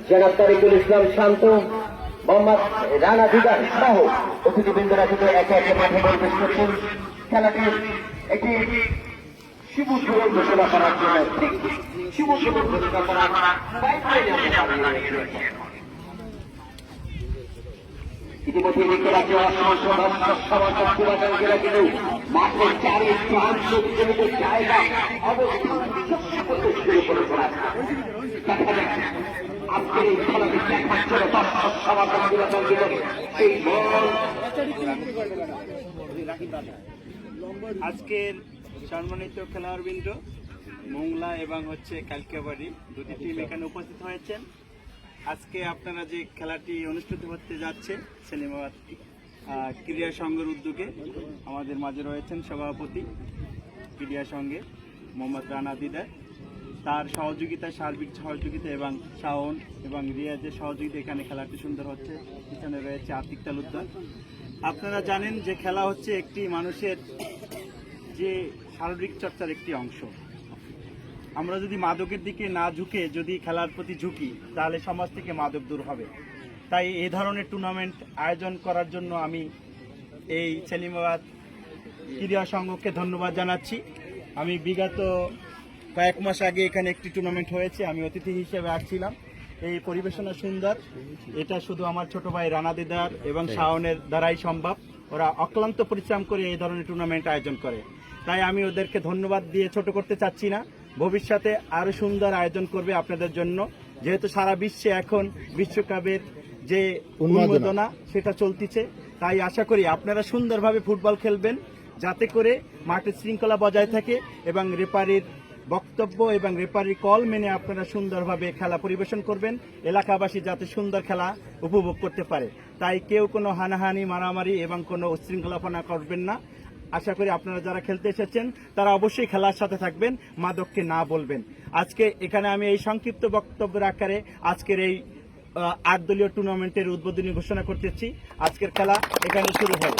জনাব তারিকুল ইসলাম শান্ত, মোহাম্মদ রানা দিদার সহ অতিথিবৃন্দরা কিন্তু একে একে মাঠে প্রবেশ করছেন খেলাটির একটি শুভ শুভ ঘোষণা করার জন্য। ঠিক শুভ শুভ ঘোষণা করার ইতিমধ্যে দেখতে পাচ্ছি অসংখ্য দর্শক সমর্থক পুরাতন জেলা কিন্তু মাঠের চারি প্রান্ত জমিতে জায়গা অবস্থান করতে শুরু করেছে। দেখা যাচ্ছে আজকের এই খেলাটি দেখার জন্য দর্শক সমর্থক পুরাতন জেলা এই বল। আজকের সম্মানিত খেলোয়াড়বৃন্দ মোংলা এবং কালকিয়াবাড়ি দুটি টিম এখানে উপস্থিত হয়েছেন। আজকে আপনারা যে খেলাটি অনুষ্ঠিত হতে যাচ্ছে সেলিমাবাদ ক্রীড়া সংঘের উদ্যোগে আমাদের মাঝে রয়েছেন সভাপতি ক্রীড়া সংঘে মোহাম্মদ রানা দিদার, তার সহযোগিতা, সার্বিক সহযোগিতা এবং শাওন এবং রিয়াজের সহযোগিতা এখানে খেলাটি সুন্দর হচ্ছে। এখানে রয়েছে আতিক তালুকদার। আপনারা জানেন যে খেলা হচ্ছে একটি মানুষের যে শারীরিক চর্চার একটি অংশ। আমরা যদি মাদকের দিকে না ঝুঁকে যদি খেলার প্রতি ঝুঁকি, তাহলে সমাজ থেকে মাদক দূর হবে। তাই এই ধরনের টুর্নামেন্ট আয়োজন করার জন্য আমি এই সেলিমাবাদ ক্রীড়া সংঘকে ধন্যবাদ জানাচ্ছি। আমি বিগত কয়েক মাস আগে এখানে একটি টুর্নামেন্ট হয়েছে, আমি অতিথি হিসেবে আসছিলাম। এই পরিবেশনা সুন্দর, এটা শুধু আমার ছোট ভাই রানা দিদার এবং শাওনের দ্বারাই সম্ভব। ওরা অক্লান্ত পরিশ্রম করে এই ধরনের টুর্নামেন্ট আয়োজন করে, তাই আমি ওদেরকে ধন্যবাদ দিয়ে ছোট করতে চাচ্ছি না। ভবিষ্যতে আরো সুন্দর আয়োজন করবে আপনাদের জন্য, যেহেতু সারা বিশ্বে এখন বিশ্বকাপের যে উন্মাদনা সেটা চলতেছে। তাই আশা করি আপনারা সুন্দরভাবে ফুটবল খেলবেন, যাতে করে মাঠের শৃঙ্খলা বজায় থাকে এবং রেফারির বক্তব্য এবং রেফারির কল মেনে আপনারা সুন্দরভাবে খেলা পরিবেশন করবেন, এলাকাবাসী যাতে সুন্দর খেলা উপভোগ করতে পারে। তাই কেউ কোনো হানাহানি, মারামারি এবং কোনো উচ্ছৃঙ্খলাপনা করবেন না। আশা করি আপনারা যারা খেলতে এসেছেন তারা অবশ্যই খেলার সাথে থাকবেন, মাদককে না বলবেন। আজকে এখানে আমি এই সংক্ষিপ্ত বক্তব্যের আকারে আজকের এই 8 দলীয় টুর্নামেন্টের উদ্বোধনী ঘোষণা করতেছি। আজকের খেলা এখানে শুরু হবে।